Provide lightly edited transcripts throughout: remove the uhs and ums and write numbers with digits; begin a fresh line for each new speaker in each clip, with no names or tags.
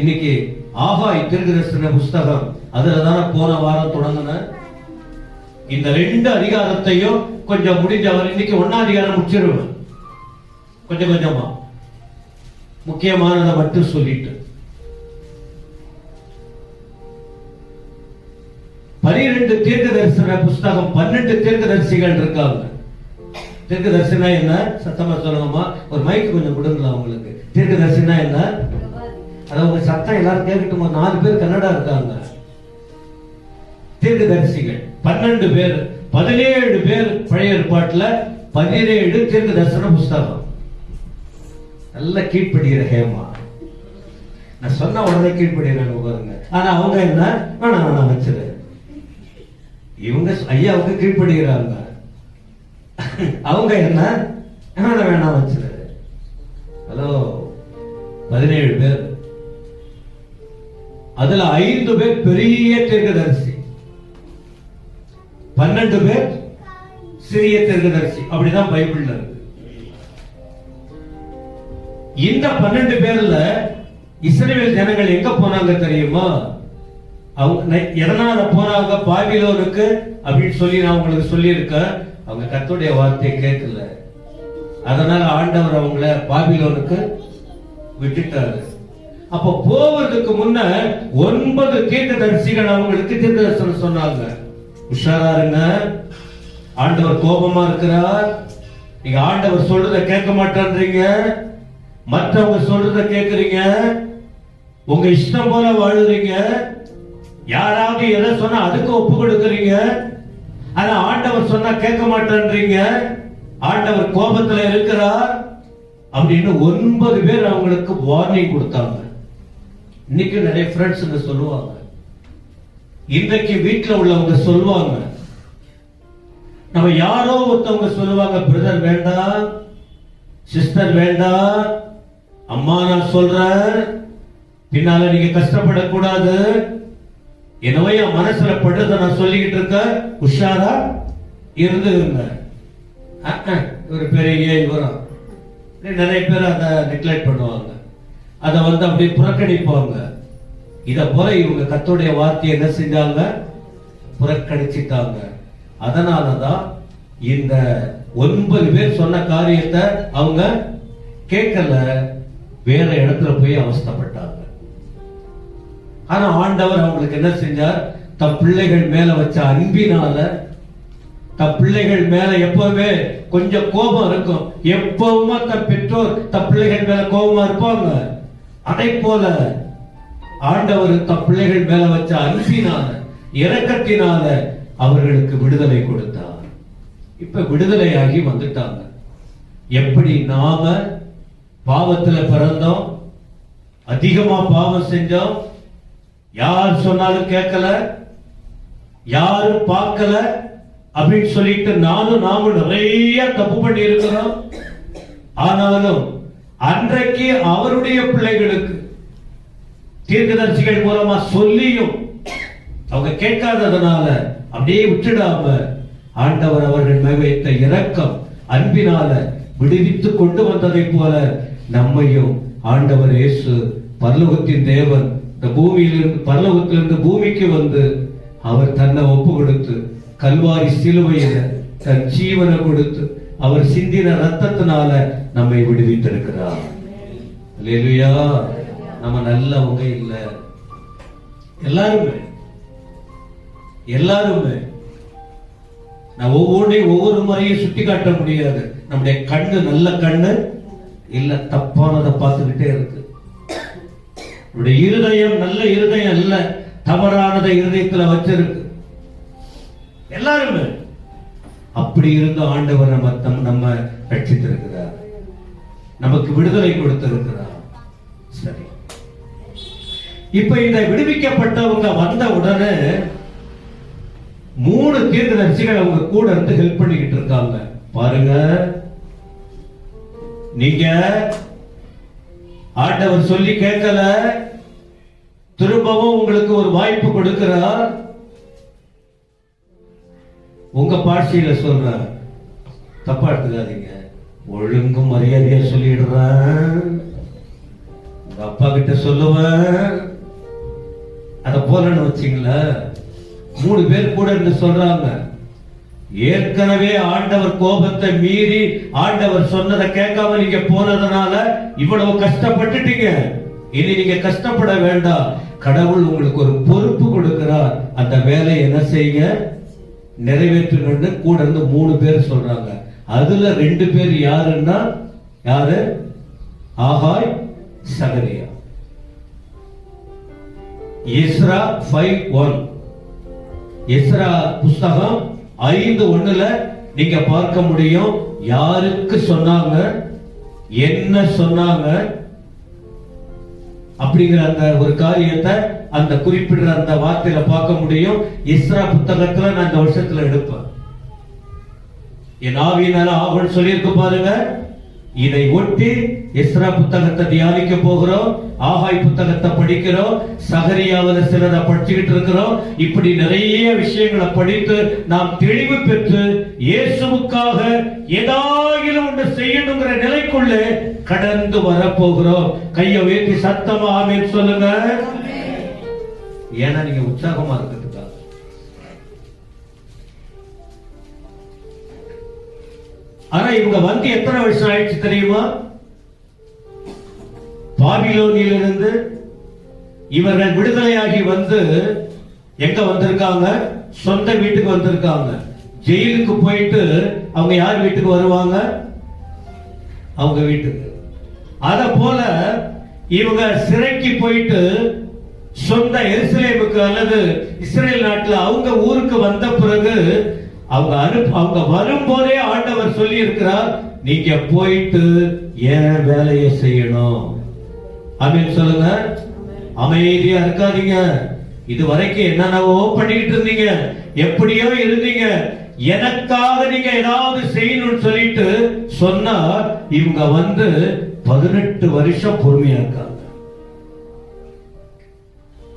இன்னைக்கு ஆகாய் தீர்க்கதரிசன புஸ்தகம் அதுலதான போன வாரம் தொடங்கின. இந்த 2 அதிகாரத்தையும் கொஞ்சம் முடிஞ்சவர் இன்னைக்கு 1ஆம் அதிகாரம் முடிச்சிருவேன். கொஞ்சம் கொஞ்சமா முக்கியமானதை மட்டும் சொல்லிட்டு 12 தீர்க்கதரிசன புஸ்தகம் 12 தீர்க்கதரிசிகள் இருக்காங்க. தீர்க்கதரிசனா என்ன? சத்தமா சொல்லுங்கம்மா. ஒரு மைக் கொஞ்சம் கொடுங்களா உங்களுக்கு. தீர்க்கதரிசனா என்ன? அதாவது உங்க சத்தம் எல்லாரும் கேட்கட்டும். 4 பேர் கன்னடா இருக்காங்க. தீர்க்கதரிசிகள் 12 பேர், 17 பேர் பழைய ஏற்பாட்டுல, 17 தீர்க்க தரிசன புஸ்தகம். நல்ல கீழ்படுகிற ஹேமா, நான் சொன்ன உடனே கீழ்படுகிறாங்க பாருங்க. ஆனா அவங்க என்ன வேணாம் வச்சிரு, இவங்க ஐயாவுக்கு கீழ்படுகிறாங்க. அவங்க என்ன வேணாம் வச்சிரு. ஹலோ, 17 பேர், அதுல 5 பேர் பெரிய தீர்க்கதரிசி, 12 பேர் சிறிய தீர்க்கதரிசி. அப்படிதான் பைபிள்ல இருக்கு. இந்த 12 பேர்ல இஸ்ரவேல் ஜனங்கள் எங்க போனாங்க தெரியுமா? அவங்க எதனால போனாங்க பாபிலோனுக்கு அப்படின்னு சொல்லி நான் உங்களுக்கு சொல்லி இருக்கேன். அவங்க கர்த்தருடைய வார்த்தையை கேட்கல, அதனால ஆண்டவர் அவங்கள பாபிலோனுக்கு விட்டுட்டாரு. அப்ப போவதற்கு முன்ன 9 தீர்க்கதரிசிகள் அவங்களுக்கு தீர்க்கதரிசனம் சொன்னாங்க. உஷாரா இருங்க, ஆண்டவர் கோபமா இருக்கிறார். நீங்க ஆண்டவர் சொல்றத கேட்க மாட்டேன்றீங்க, மற்றவங்க சொல்றத கேட்கறீங்க, உங்க இஷ்டம் போல வாழுறீங்க, யாராவது எதை சொன்னா அதுக்கு ஒப்பு கொடுக்கறீங்க. ஆனா ஆண்டவர் சொன்னா கேட்க மாட்டேன்றீங்க, ஆண்டவர் கோபத்துல இருக்கிறார் அப்படின்னு 9 பேர் அவங்களுக்கு வார்னிங் கொடுத்தாங்க. இன்னைக்கு நிறைய ஃப்ரெண்ட்ஸ் சொல்லுவாங்க, இன்றைக்கு வீட்டுல உள்ளவங்க சொல்லுவாங்க, நம்ம யாரோ ஒருத்தவங்க சொல்லுவாங்க, பிரதர் வேண்டாம், சிஸ்டர் வேண்டாம், அம்மா நான் சொல்றேன், பின்னால நீங்க கஷ்டப்படக்கூடாது, என்னவோ என் மனசுல படுறத நான் சொல்லிக்கிட்டு இருக்க, உஷாரா இருந்துங்க. ஒரு பெரிய இவரம் நிறைய பேர் அதை நெக்லெக்ட் பண்ணுவாங்க, அதை அப்படி புறக்கணிப்பாங்க. இத போல இவங்க கர்த்தருடைய வார்த்தையை என்ன செஞ்சாங்க? புறக்கணிச்சிட்டாங்க. அதனாலதான் இந்த 9 பேர் சொன்ன காரியத்தை அவங்க கேட்கல, வேற இடத்துல போய் அவஸ்தைப்பட்டாங்க. ஆனா ஆண்டவர் அவங்களுக்கு என்ன செஞ்சார்? தம் பிள்ளைகள் மேல வச்ச அன்பினால, தம் பிள்ளைகள் மேல எப்பவுமே கொஞ்சம் கோபம் இருக்கும். எப்பவுமே தம் பெற்றோர் தம் பிள்ளைகள் மேல கோபமா இருப்பாங்க. அதை போல ஆண்டவர் தம் பிள்ளைகள் மேல வச்ச அன்பினால, இரக்கத்தினால அவர்களுக்கு விடுதலை கொடுத்தார். இப்ப விடுதலையாகி வந்துட்டாங்க. எப்படி நாம பாவத்துல பிறந்தோம், அதிகமா பாவம் செஞ்சோம், யார் சொன்னாலும் கேட்கல, யாரும் பார்க்கல அப்படின்னு சொல்லிட்டு நாமும் நிறைய தப்பு பண்ணி இருக்கிறோம். ஆனாலும் அன்றைக்கு அவருடைய பிள்ளைகளுக்கு தீர்க்கதரிசிகள் மூலமா சொல்லியும் அவங்க கேட்காததனால அப்படியே விட்டுடாம ஆண்டவர் அவர்கள் மேல் வைத்த இரக்கம் அன்பினால விடுவித்து கொண்டு வந்ததை போல நம்மையும் ஆண்டவர் இயேசு பரலோகத்தின் தேவன் இந்த பூமியிலிருந்து, பரலோகத்திலிருந்து பூமிக்கு வந்து அவர் தன்னை ஒப்பு கொடுத்து கல்வாரி சிலுவையில தன் ஜீவனை கொடுத்து அவர் சிந்தின ரத்தத்தினால நம்மை விடுவித்திருக்கிறார். அல்லேலூயா. நம்ம நல்லவங்க இல்ல, எல்லாருமே நான் ஒவ்வொரு முறையும் சுட்டி காட்ட முடியாது. நம்முடைய கண்ணு நல்ல கண்ணு இல்ல, தப்பானதை பார்த்துக்கிட்டே இருக்கு. நம்முடைய இருதயம் நல்ல இருதயம் இல்ல, தவறானதை இருதயத்துல வச்சிருக்கு. எல்லாருமே அப்படி இருந்த ஆண்டவர் நம்ம ரட்சித்திருக்கிறார், நமக்கு விடுதலை கொடுத்திருக்கிறார். சரி, இப்ப இந்த விடுவிக்கப்பட்டவங்க வந்த உடனே 3 தீர்க்கதரிசிகள் அவங்க கூட இருந்து ஹெல்ப் பண்ணிக்கிட்டு இருக்காங்க. பாருங்க, நீங்க ஆண்டவர் சொல்லி கேட்கல, திரும்பவும் உங்களுக்கு ஒரு வாய்ப்பு கொடுக்கிறார். உங்க பாட்சியில சொல்ற, தப்பா எடுத்துக்காதீங்க, ஒழுங்கும் மரியாதையா சொல்லிடுறேன், உங்க அப்பா கிட்ட சொல்லுவேன். அத போலன்னு வச்சீங்களா, 3 பேர் கூட இருந்து சொல்றாங்க. ஏற்கனவே ஆண்டவர் கோபத்தை மீறி ஆண்டவர் சொன்னதை கேட்காம நீங்க போனதுனால இவ்வளவு கஷ்டப்பட்டுட்டீங்க. இனி நீங்க கஷ்டப்பட வேண்டாம். கடவுள் உங்களுக்கு ஒரு பொறுப்பு கொடுக்கிறார். அந்த வேலையை என்ன செய்யுங்க, நிறைவேற்றுங்க. கூட இருந்து 3 பேர் சொல்றாங்க. அதுல 2 பேர் யாருன்னா, யாரு? ஆகாய், சகரியா. எஸ்ரா 5:1, எஸ்ரா புஸ்தகம் 5:1 நீங்க பார்க்க முடியும். யாருக்கு சொன்னாங்க, என்ன சொன்னாங்க அப்படிங்கிற அந்த ஒரு காரியத்தை அந்த குறிப்பிடுற அந்த வார்த்தையில பார்க்க முடியும். எஸ்ரா புத்தகத்துல நான் இந்த வருஷத்துல எடுப்பேன். என் ஆவியினால ஆகும்னு சொல்லியிருக்கு பாருங்க. இதை ஒட்டி எஸ்ரா புத்தகத்தை தியானிக்க போகிறோம். ஆகாய் புத்தகத்தை படிக்கிறோம். சகரியாவில சிலரை படிச்சுக்கிட்டு இருக்கிறோம். இப்படி நிறைய விஷயங்களை படித்து நாம் தெளிவு பெற்று இயேசுவுக்காக ஏதாயிலும் ஒன்று செய்யணுங்கிற நிலைக்குள்ளே கடந்து வரப்போகிறோம். கையை உயர்த்தி சத்தமா ஆமென் சொல்லுங்க. ஏன்னா நீங்க உற்சாகமா இருக்கிறதுக்காக. ஆனா இவங்க வந்து எத்தனை வருஷம் ஆயிடுச்சு தெரியுமா? பாபிலோனிலிருந்து இவர்கள் விடுதலையாகி வந்து எங்க வந்திருக்காங்க? சொந்த வீட்டுக்கு வந்திருக்காங்க. ஜெயிலுக்கு போயிட்டு அவங்க யார் வீட்டுக்கு வருவாங்க? அவங்க வீட்டுக்கு. அத போல இவங்க சிறைக்கு போயிட்டு சொந்த எருசலேமுக்கு அல்லது இஸ்ரேல் நாட்டுல அவங்க ஊருக்கு வந்த பிறகு அவங்க வரும்போதே ஆண்டவர் சொல்லி இருக்கிறார், நீங்க போயிட்டு ஏன் வேலையை செய்யணும். ஆமென் சொல்லுங்க. அமைதியா இருக்காதீங்க. இது வரைக்கும் என்னென்னவோ பண்ணிட்டு இருந்தீங்க, எப்படியோ இருந்தீங்க. எனக்காக நீங்க ஏதாவது செய்யணும்னு சொல்லிட்டு சொன்னா இவங்க வந்து 18 வருஷம் பொறுமையா இருக்காங்க.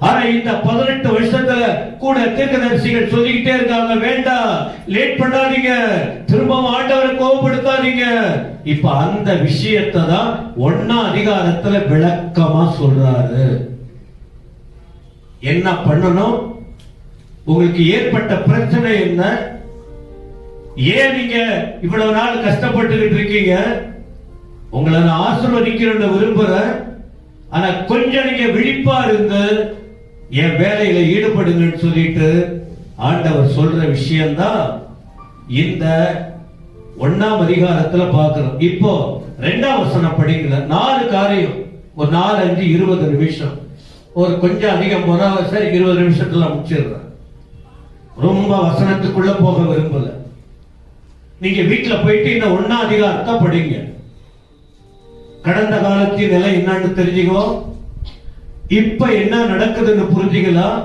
ஆனா இந்த 18 வருஷத்துல கூட தீர்க்கதரிசிகள் சொல்லிக்கிட்டே இருக்காங்க, வேண்டாம், லேட் பண்ணாதீங்க, திரும்பவும் ஆண்டவரை கோபப்படுத்தாதீங்க. இப்ப அந்த விஷயத்தை தான் 1ஆம் அதிகாரத்துல விளக்கமா சொல்றாரு. என்ன பண்ணணும், உங்களுக்கு ஏற்பட்ட பிரச்சனை என்ன, ஏன் நீங்க இவ்வளவு நாள் கஷ்டப்பட்டுக்கிட்டு இருக்கீங்க, உங்களை நான் ஆசீர்வதிக்கணும்னு விரும்புறேன். ஆனா கொஞ்சம் நீங்க விழிப்பா இருந்து என் வேலையில ஈடுபடுங்கன்னு சொல்லிட்டு ஆண்டவர் சொல்ற விஷயம்தான் இந்த 1ஆம் அதிகாரத்துல பார்க்கிறோம். இப்போ 2ஆம் வசனம் படிக்கல. 4 காரியம், ஒரு 4, 5, 20 நிமிஷம், ஒரு கொஞ்சம் அதிகம் போனா சரி 20 நிமிஷத்துல முடிச்சிடுறேன். ரொம்ப வசனத்துக்குள்ள போக விரும்பல. நீங்க வீட்டுல போயிட்டு இந்த 1ஆம் அதிகாரத்தை படிங்க. கடந்த காலத்தின் நிலை என்னன்னு தெரிஞ்சுக்கோ, இப்ப என்ன நடக்குதுன்னு புரிஞ்சுக்கலாம்,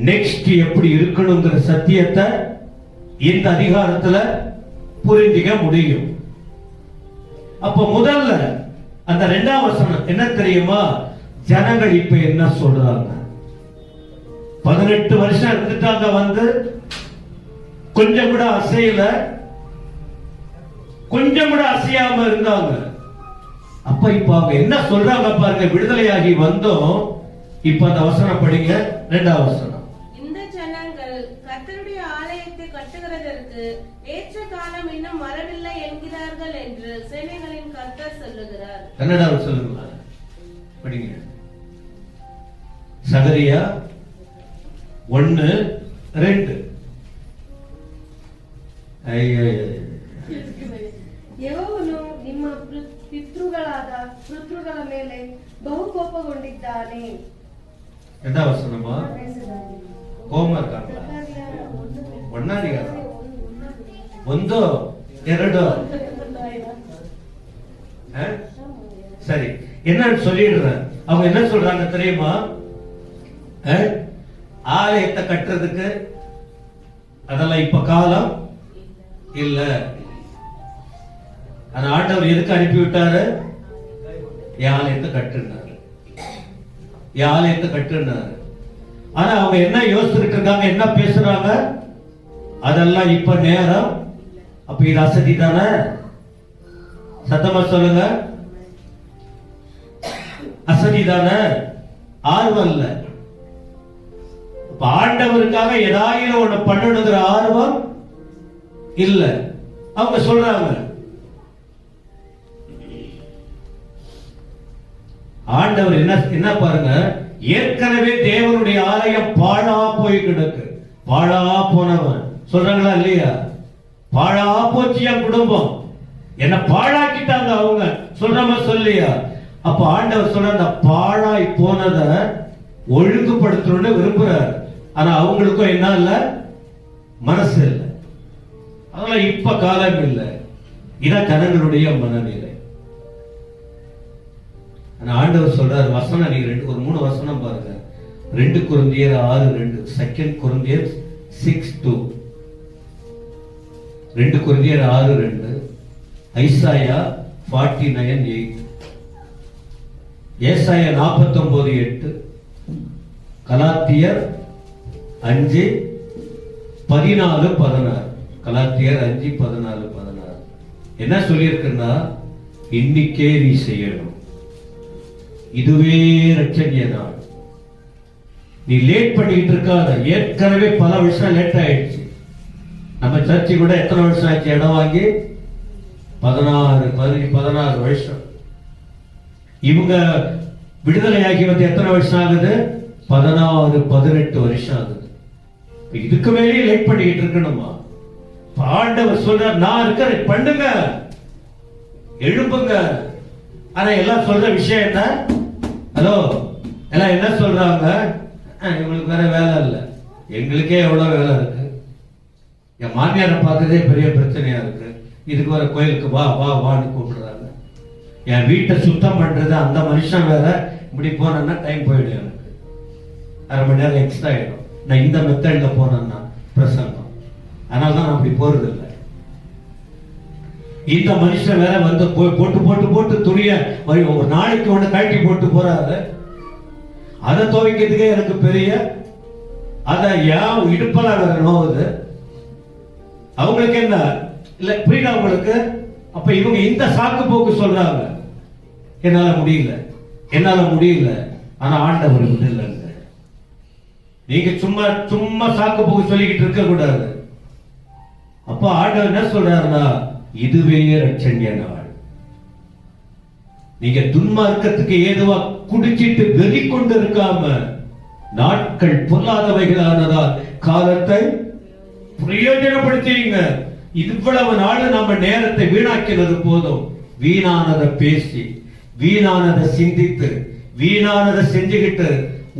நெக்ஸ்ட் எப்படி இருக்கணுங்கிற சத்தியத்தை இந்த அதிகாரத்துல புரிஞ்சுக்க முடியும். அப்ப முதல்ல அந்த 2ஆம் வசனம் என்ன தெரியுமா, ஜனங்கள் இப்ப என்ன சொல்றாங்க. 18 வருஷம் இருந்துட்டாங்க, வந்து கொஞ்சம் கூட அசையல, கொஞ்சம் கூட அசையாம இருந்தாங்க. அப்ப இப்ப அவங்க என்ன சொல்றாங்க பாருங்க, விடுதலையாகி வந்தோம். இப்ப அந்த வசனம் படிங்க, 2ஆம் வசனம்.
இந்த ஜனங்கள் கர்த்தருடைய ஆலயத்தை கட்டுகிறதற்கு ஏற்ற காலம் இன்னும் வரவில்லை என்கிறார்கள் என்று சேனைகளின் கர்த்தர் சொல்லுகிறார்.
கன்னடாவில் சொல்லுங்க, படிங்க. சகரியா 1:2.
ಯೆಹೋವನು ನಿಮ್ಮ ಪಿತೃಗಳಾದ ಪುತ್ರಗಳ ಮೇಲೆ ಬಹು ಕೋಪಗೊಂಡಿದ್ದಾನೆ.
ಎಂತ ವಚನಮ್ಮ? ಹೋಮ್ವರ್ಕ್ ಆಗಲ್ಲ. 1 2 சரி, என்னன்னு சொல்லிடுறேன். அவங்க என்ன சொல்றாங்க தெரியுமா, ஆலயத்தை கட்டுறதுக்கு அதெல்லாம் இப்ப காலம் இல்ல. அந்த ஆண்டவர் எதுக்கு அனுப்பி விட்டாரு? என் ஆலயத்தை கட்டுனாரு, என் ஆலயத்தை கட்டுனாரு. ஆனா அவங்க என்ன யோசிச்சுட்டு இருக்காங்க, என்ன பேசுறாங்க, அதெல்லாம் இப்ப நேரம். அப்ப இது அசதி தானே? சத்தமா சொல்லுங்க. அசதிதானே, ஆர்வம் இல்ல. ஆண்டவருக்காக ஏதாவது ஒண்ணு பண்ணணுங்கிற ஆர்வம் இல்ல. அவங்க சொல்றாங்க, ஆண்டவர் என்ன பாருங்க, ஏற்கனவே தேவனுடைய ஆலயம் பாழா போய் கிடக்கு. பாழா போனவன் சொல்றாங்களா இல்லையா? பாழா போச்சு என் குடும்பம், என்ன பாழாக்கிட்டாங்க அவங்க சொல்றமா சொல்லியா? அப்ப ஆண்டவர் சொல்ற அந்த பாழாய் போனத ஒழுங்குபடுத்தணும்னு விரும்புறாரு. ஆனா அவங்களுக்கும் என்ன இல்ல, மனசு இல்லை. அதெல்லாம் இப்ப காலம் இல்லை. இதான் ஜனங்களுடைய மனநிலை. ஆண்டவர் சொல்றாரு, வசனம் நீங்க ஒரு 3 வசனம் பாருங்க. 2 கொரிந்தியர் 6:2, 2 கொரிந்தியர் 6:2, 2 கொரிந்தியர் 6:2, ஐசாயா 49:8, ஏசாயா 49:8, கலாத்தியர் 5:14-16, கலாத்தியர் 5:14-16 என்ன சொல்லியிருக்குன்னா, இன்னைக்கே நீ செய்யணும், இதுவே ரட்சணிய நாள். நீ லேட் பண்ணிட்டு இருக்காத. ஏற்கனவே பல வருஷம் லேட் ஆயிடுச்சு. நம்ம சர்ச்சை கூட எத்தனை வருஷம் ஆச்சு இடம் வாங்கி? 16 வருஷம். இவங்க விடுதலை ஆகி வந்து எத்தனை வருஷம் ஆகுது? 18 வருஷம் ஆகுது. இதுக்கு மேலேயே லேட் பண்ணிக்கிட்டு இருக்கணுமா? ஆண்டவர் சொல்ற, நான் இருக்கிறேன், பண்ணுங்க, எழுப்புங்க. ஆனா எல்லாம் சொல்ற விஷயம் என்ன? ஹலோ, எல்லாம் என்ன சொல்றாங்க? இவங்களுக்கு வேற வேலை இல்ல, எங்களுக்கே எவ்வளவு வேலை இருக்கு. என் மாமியாரை பார்த்ததே பெரிய பிரச்சனையா இருக்கு, இதுக்கு வர கோயிலுக்கு வா வா வான்னு கூப்பிடுறாங்க. என் வீட்டை சுத்தம் பண்றது அந்த மனுஷன் வேற, இப்படி போனேன்னா டைம் போயிடும், எனக்கு 1/2 மணி நேரம் எக்ஸ்ட்ரா ஆயிடும். நான் இந்த மெத்தட்ல போனேன்னா பிரசங்கம், அதனாலதான் நான் அப்படி போறது இல்லை. இந்த மனுஷன் வேற வந்து போட்டு போட்டு போட்டு துணிய ஒரு நாளைக்கு ஒண்ணு கழட்டி போட்டு போறாரு. அதை துவைக்கிறதுக்கே எனக்கு பெரிய அத ஏன் இடுப்பெல்லாம் வேற நோவுது. அவங்களுக்கு என்ன இல்ல, புரியுதா உங்களுக்கு? அப்ப இவங்க இந்த சாக்கு போக்கு சொல்றாங்க, என்னால முடியல, என்னால முடியல. ஆனா ஆண்டவர் இல்லைங்க. நீங்க சும்மா சும்மா சாக்கு போக்கு சொல்லிக்கிட்டு இருக்க கூடாது. அப்ப ஆண்டவர் என்ன சொல்றாருன்னா, இதுவே ரட்சணிய நாள். நீங்க துன்மார்க்கத்துக்கு ஏதுவா குடிச்சிட்டு வெறி கொண்டு இருக்காம, நாட்கள் பொல்லாதவைகளானதால் காலத்தை பிரயோஜனப்படுத்தீங்க. இவ்வளவு நாள் நம்ம நேரத்தை வீணாக்கினது போதும். வீணானதை பேசி, வீணானதை சிந்தித்து, வீணானதை செஞ்சுக்கிட்டு,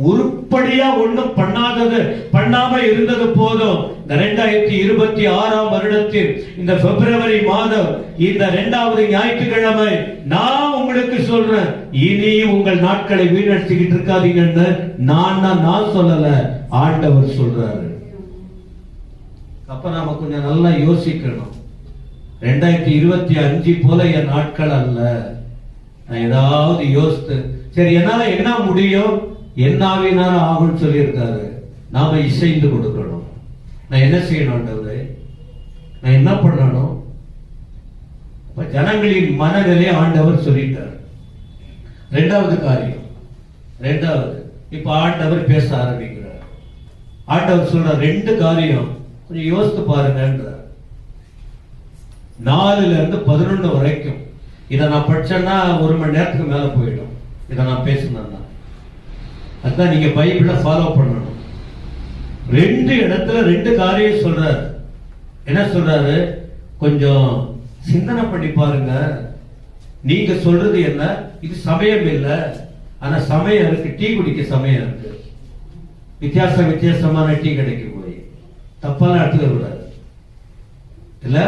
உருப்படியா ஒண்ணும் பண்ணாம இருந்தது போதும். இந்த 2026 வருடத்தில் இந்த பிப்ரவரி மாதம் இந்த 2வது ஞாயிற்றுக்கிழமை நான் உங்களுக்கு சொல்றேன், இனி உங்கள் நாட்களை வீணடிச்சுக்கிட்டு இருக்காதீங்கன்னு நான் சொல்லல, ஆண்டவர் சொல்றாரு. அப்ப நாம கொஞ்சம் நல்லா யோசிக்கணும். 2025 போல என் நாட்கள் அல்ல. நான் ஏதாவது யோசித்து, சரி என்னால என்ன முடியும், என்னாவினாலும் ஆகும்னு சொல்லியிருக்காரு. நாம இசைந்து கொடுக்கணும். நான் என்ன செய்யணும் ஆண்டவரே, நான் என்ன பண்ணணும்? ஜனங்களின் மனநிலை ஆண்டவர் சொல்லிட்டார். 2வது காரியம், 2வது இப்ப ஆண்டவர் பேச ஆரம்பிக்கிறார். ஆண்டவர் சொல்ற 2 காரியம் கொஞ்சம் யோசித்து பாருங்கன்றார். 4ல இருந்து 11 வரைக்கும் இதை நான் படிச்சேன்னா 1 மணி நேரத்துக்கு மேல போயிடும். இதை நான் பேசணும்னா அதான் நீங்க பைபிள ஃபாலோ பண்ணணும். 2 இடத்துல 2 காரியம் சொல்றாரு. என்ன சொல்றாரு? கொஞ்சம் சிந்தனை பண்ணி பாருங்க. நீங்க சொல்றது என்ன? இது சமயம் இல்லை, ஆனா சமயம் இருக்கு, டீ குடிக்க சமயம் இருக்கு. வித்தியாசமான டீ கிடைக்க போய் தப்பாலாம் எடுத்துக்க கூடாது இல்ல.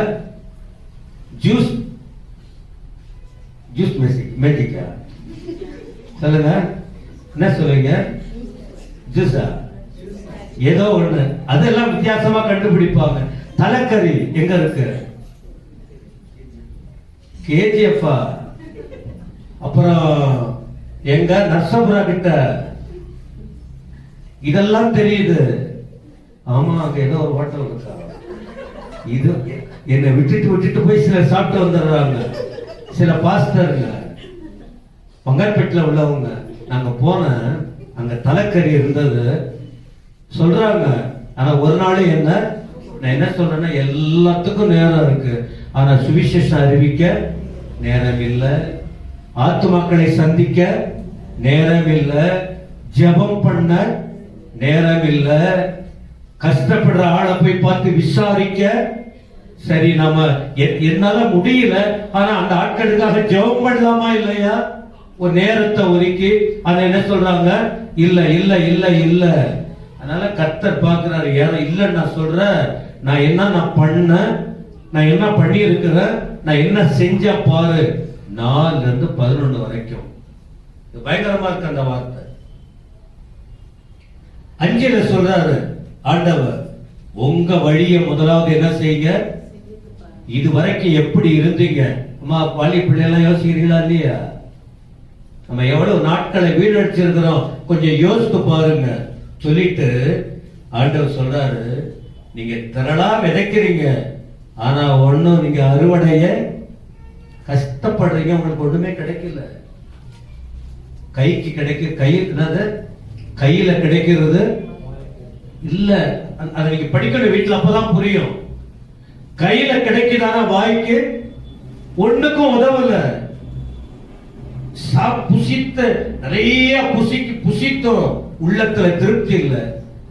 ஜூஸ் மேஜிக்கா சொல்லுங்க, என்ன சொல்லுங்க? ஜூஸா ஏதோ ஒண்ணு, அதெல்லாம் வித்தியாசமா கண்டுபிடிப்பாங்க. தலைக்கறி எங்க இருக்கு? KGF. அப்புறம் எங்க நர்சபுரா கிட்ட இதெல்லாம் தெரியுது. ஆமா, அங்க ஏதோ ஒரு ஹோட்டல் இருக்கா. இது என்னை விட்டுட்டு போய் சில சாப்பிட்டு வந்துடுறாங்க. சில பாஸ்டருங்க பங்கார்பேட்டில் உள்ளவங்க நாங்க போன அங்க தலைக்கறி இருந்தது சொல்றாங்க. ஆனா ஒரு நாள் என்ன நான் என்ன சொல்றேன்னா, எல்லாத்துக்கும் நேரம் இருக்கு, ஆனா சுவிசேஷம் அறிவிக்க நேரம் இல்லை, ஆத்துமாக்களை சந்திக்க நேரம் இல்லை, ஜெபம் பண்ண நேரம் இல்லை, கஷ்டப்படுற ஆளை போய் பார்த்து விசாரிக்க. சரி, நம்ம என்னால முடியல, ஆனா அந்த ஆட்களுக்காக ஜெபம் பண்ணலாமா இல்லையா? ஒரு நேரத்தை ஒதுக்கி அதை என்ன சொல்றாங்க, இல்ல இல்ல இல்ல இல்ல. அதனால கர்த்தர் பார்க்கிறாரு, யாரும் இல்லைன்னு நான் சொல்றேன், நான் என்ன பண்ணி இருக்கிறேன், நான் என்ன செஞ்ச பாரு. 4 இருந்து 11 வரைக்கும் பயங்கரமா இருக்கு அந்த வார்த்தை. 5ல சொல்றாரு ஆண்டவர், உங்க வழியை முதலாவது என்ன செய்யுங்க, இது வரைக்கும் எப்படி இருந்தீங்க. அம்மா பள்ளி பிள்ளைலாம் யோசிக்கிறீங்களா இல்லையா? நம்ம எவ்வளவு நாட்களை வீணடிச்சிருக்கிறோம், கொஞ்சம் யோசித்து பாருங்க. சொல்லிட்டு ஆண்டவர் சொல்றாரு, நீங்க திரளா விதைக்கிறீங்க, ஆனா ஒண்ணும் நீங்க அறுவடைய கஷ்டப்படுறீங்க, உங்களுக்கு ஒண்ணுமே கிடைக்கல. கைக்கு கையில கிடைக்கிறது இல்ல. அதை நீங்க படிக்கணும் வீட்டுல, அப்பதான் புரியும். கையில கிடைக்குதான வாய்க்கு ஒண்ணுக்கும் உதவல. நிறைய புசித்தோம், உள்ளத்துல திருப்தி இல்ல.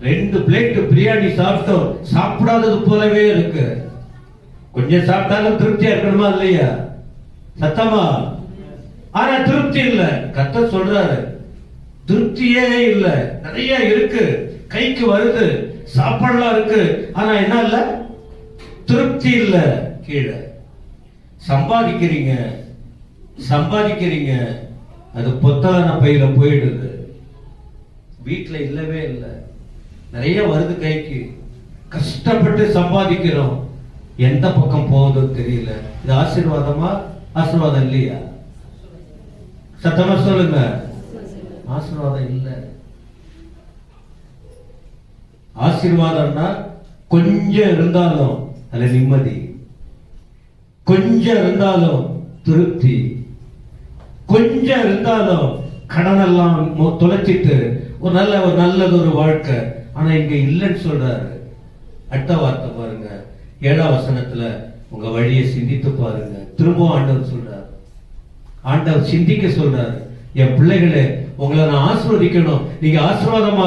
2 பிளேட் பிரியாணி சாப்பிட்டோம், சாப்பிடாதது போலவே இருக்கு. கொஞ்சம் சாப்பிட்டாலும் திருப்தியா இருக்கணுமா இல்லையா? சத்தமா? ஆனா திருப்தி இல்ல. கர்த்தர் சொல்றாரு, திருப்தியே இல்ல. நிறைய இருக்கு, கைக்கு வருது, சாப்பாடுலாம் இருக்கு, ஆனா என்ன இல்ல, திருப்தி இல்ல. கீழே சம்பாதிக்கிறீங்க, அது பொத்தலான பையில போயிடுது, வீட்டுல இல்லவே இல்லை. நிறைய வருது கைக்கு, கஷ்டப்பட்டு சம்பாதிக்கிறோம், எந்த பக்கம் போகுதோ தெரியல. இது ஆசீர்வாதமா? ஆசீர்வாதம் இல்லையா? சத்தமா சொல்லுங்க. ஆசீர்வாதம் இல்ல. ஆசீர்வாதம்னா கொஞ்சம் இருந்தாலும் அதுல நிம்மதி, கொஞ்சம் இருந்தாலும் திருப்தி, கொஞ்சம் இருந்தாலும் கடனெல்லாம் தொலைச்சிட்டு ஒரு நல்லது ஒரு வாழ்க்கை. ஆனா இங்க இல்லைன்னு சொல்றாரு. அடுத்த வார்த்தை பாருங்க, 7ஆம் வசனத்துல, உங்க வழியை சிந்தித்து பாருங்க. திரும்பவும் ஆண்டவர் சொல்றாரு, ஆண்டவர் சிந்திக்க சொல்றாரு. என் பிள்ளைகளே, உங்களை நான் ஆசீர்வதிக்கணும், நீங்க ஆசீர்வாதமா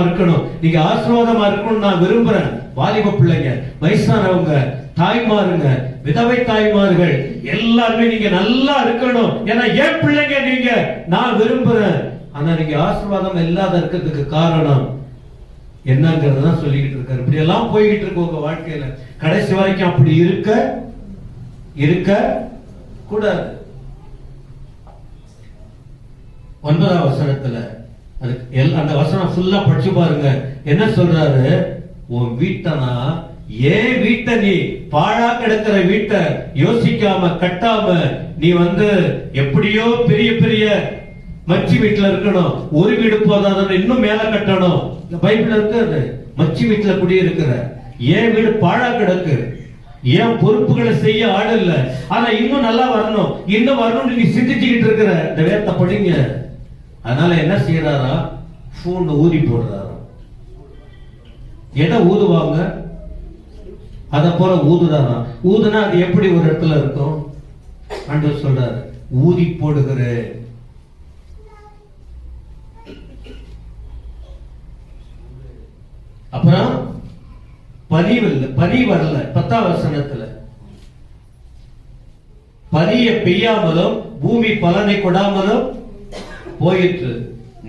இருக்கணும் நான் விரும்புறேன். வாலிப பிள்ளைங்க, வயசானவங்க, தாய்மாருங்க, விதவை தாய்மார்கள், எல்லாருமே நீங்க நல்லா இருக்கணும். ஏன்னா என் பிள்ளைங்க நீங்க, நான் விரும்புறேன். ஆனா நீங்க ஆசீர்வாதம் இல்லாத இருக்கிறதுக்கு காரணம் என்னங்கிறதான் சொல்லிக்கிட்டு இருக்காரு. இப்படி எல்லாம் போய்கிட்டு இருக்கு உங்க வாழ்க்கையில. கடைசி வரைக்கும் அப்படி இருக்க கூடாது. 9ஆம் வசனத்துல அந்த வசனம் ஃபுல்லா படிச்சு பாருங்க. என்ன சொல்றாரு, உன் வீட்டனா, ஏன் வீட்டை நீ பாழா கிடக்கிற வீட்டை யோசிக்காம கட்டாம, நீ எப்படியோ பெரிய பெரிய மச்சி வீட்டுல இருக்கணும், ஒரு வீடு போதாத இன்னும் மேல கட்டணும். பைபிள் இருக்கு, மச்சி வீட்டுல குடி இருக்கிற, ஏன் வீடு பாழா கிடக்கு, ஏன் பொறுப்புகளை செய்ய ஆள் இல்ல, ஆனா இன்னும் நல்லா வரணும், இன்னும் வரணும் நீ சிந்திச்சுக்கிட்டு இருக்கிற. இந்த வேத்த படிங்க. அதனால என்ன செய்யறாரா, பூண்டு ஊதி போடுறாரா. எதை ஊதுவாங்க, அத போல ஊதுறாரா. ஊதுனா அது எப்படி ஒரு இடத்துல இருக்கும்? ஆண்டவர் சொல்றாரு, ஊதி போடுகிற. அப்புறம் பனி வரல. 10ஆம் வசனத்துல, பனிய பெய்யாமலும் பூமி பலனை கொடாமலும் போயிற்று.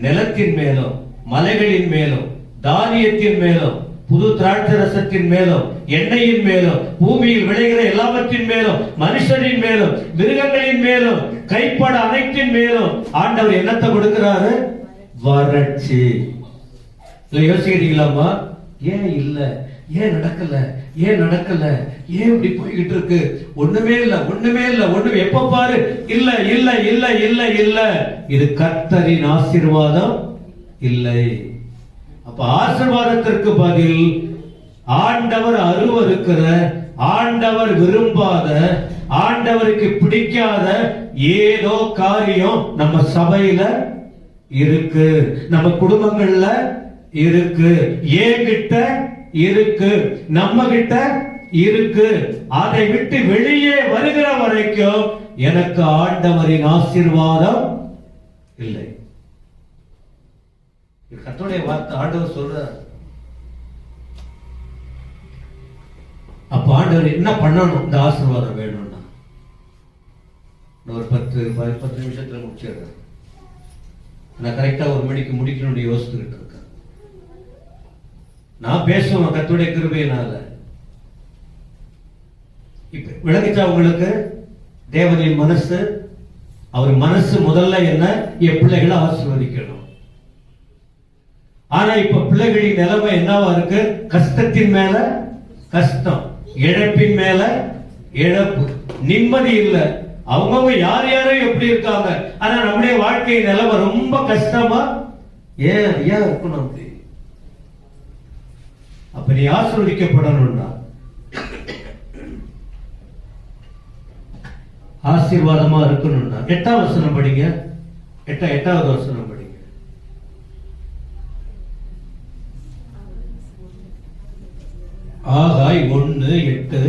நிலத்தின் மேலும் மலைகளின் மேலும் தானியத்தின் மேலும் புது திராட்சை ரசத்தின் மேலும் எண்ணெயின் மேலும் பூமியில் விளைகிற எல்லாவற்றின் மேலும் மனுஷரின் மேலும் மிருகங்களின் மேலும் கைப்பட அனைத்தின் மேலும் ஆண்டவர் என்னத்தை கொடுக்கிறாரு? வறட்சி. யோசிக்கிறீங்களாமா? ஏன் இல்ல, ஏன் நடக்கல, ஏன் இப்படி போய்கிட்டு இருக்கு? ஒண்ணுமே இல்ல. எப்ப பாரு இல்ல இல்ல இல்ல இல்ல இல்ல. இது கர்த்தரின் ஆசீர்வாதம் இல்லை. அப்ப ஆசீர்வாதத்திற்கு பதில் ஆண்டவர் அருவருக்கிற, ஆண்டவர் விரும்பாத, ஆண்டவருக்கு பிடிக்காத ஏதோ காரியம் நம்ம சபையில இருக்கு, நம்ம குடும்பங்கள்ல இருக்கு, என்கிட்ட இருக்கு, நம்ம கிட்ட இருக்கு. அதை விட்டு வெளியே வருகிற வரைக்கும் எனக்கு ஆண்டவரின் ஆசீர்வாதம் இல்லை. கர்த்தருடைய வார்த்தை ஆண்டவர் சொல்றார். அப்ப ஆண்டவர் என்ன பண்ணணும்? இந்த ஆசீர்வாதம் வேணும்னா ஒரு 10 நிமிஷத்துல முடிச்சிடுறேன். நான் கரெக்டா 1 மணிக்கு முடிக்கணும்னு யோசிச்சுக்கிட்டு இருக்கேன். நான் பேசுவேன் கர்த்தருடைய கிருபையினால. இப்ப விளங்கிச்சா உங்களுக்கு? தேவனின் மனசு, அவர் மனசு முதல்ல என்ன? என் பிள்ளைகளை ஆசீர்வதிக்கணும். ஆனா இப்ப பிள்ளைகளின் நிலைமை என்னவா இருக்கு? கஷ்டத்தின் மேல கஷ்டம், இழப்பின் மேல இழப்பு, நிம்மதி இல்ல. அவங்கவுங்க யார் யாரோ எப்படி இருக்காங்க, ஆனா நம்முடைய வாழ்க்கை நிலைமை ரொம்ப கஷ்டமா ஏன் இருக்கணும் அப்படி? அப்ப நீ ஆசீர்வதிக்கப்படணும்னா ஆசீர்வாதமா இருக்கணும்னா 8ஆம் வசனம் படிங்க. 8வது வசனம் படிங்க. ஆகாய் 1:8.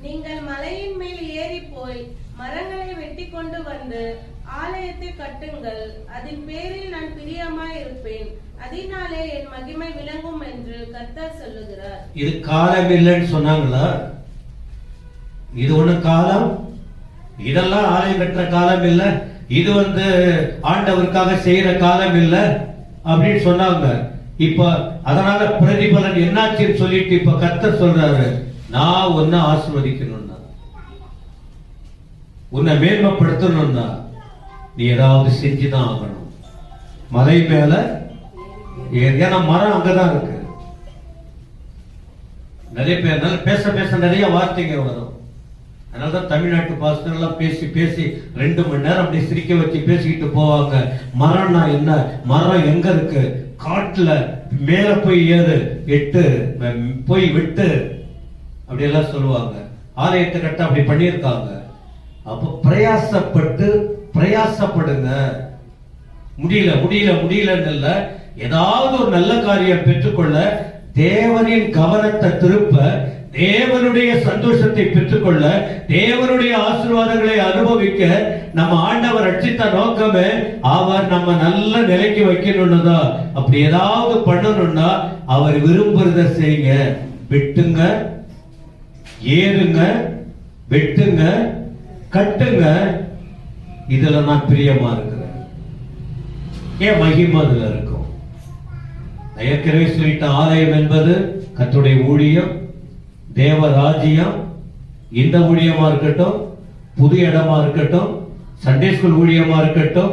நீங்கள் மலையின் மேல் ஏறி போய் மரங்களை வெட்டி கொண்டு வந்து ஆலயத்தை கட்டுங்கள், அதன் பேரில் நான் பிரியமாய் இருப்பேன், அதனாலே என் மகிமை விளங்கும் என்று கர்த்தர் சொல்லுகிறார்.
இது காலம் இல்லைன்னு சொன்னாங்களா? இது ஒண்ணு காலம், இதெல்லாம் ஆலயம் கட்டுற காலம் இல்ல, இது ஆண்டவருக்காக செய்யற காலம் இல்ல அப்படின்னு சொன்னாங்க. இப்ப அதனால பிரதிபலன் என்னாச்சுன்னு சொல்லிட்டு இப்ப கர்த்தர் சொல்றாரு, நான் உன்னை ஆசீர்வதிக்கணும்னா, உன்னை மேன்மைப்படுத்தணும்னா நீ ஏதாவது செஞ்சுதான் ஆகணும். மலை மேல ஏன்னா மரம் அங்கதான் இருக்கு. நிறைய பேர் பேச பேச நிறைய வார்த்தைங்க வரும். அதனாலதான் தமிழ்நாட்டு பாஸ்டர் எல்லாம் பேசி பேசி 2 மணி நேரம் அப்படி சிரிக்க வச்சு பேசிக்கிட்டு போவாங்க. மரம்னா என்ன? மரம் எங்க இருக்கு? காட்டுல மேல போய் ஏறு, போய் விட்டு அப்படி எல்லாம் சொல்லுவாங்க. ஆலயத்தை கட்ட அப்படி பண்ணியிருக்காங்க. அப்ப பிரயாசப்படுங்க. முடியலன்னு இல்ல, ஏதாவது ஒரு நல்ல காரியம் பெற்றுக்கொள்ள, தேவனின் கவனத்தை திருப்ப, தேவனுடைய சந்தோஷத்தை பெற்றுக்கொள்ள, தேவனுடைய ஆசீர்வாதங்களை அனுபவிக்க நம்ம ஆண்டவர் ரட்சித்த நோக்கமே அவர் நம்ம நல்ல நிலைக்கு வைக்கணும்னுதா. அப்படி ஏதாவது பண்ணணும்னா அவர் விரும்புறத செய்யுங்க. வெட்டுங்க, ஏறுங்க, வெட்டுங்க, கட்டுங்க. இதுல நான் பிரியமா இருக்கிறேன். ஏன் மகிமை அதுல இருக்கும்? ஏற்கனவே சொல்லிட்ட ஆலயம் என்பது கர்த்தருடைய ஊழியம், தேவ ராஜ்யம். இந்த ஊழியமா இருக்கட்டும், புது இடமா இருக்கட்டும், சண்டே ஸ்கூல் ஊழியமா இருக்கட்டும்,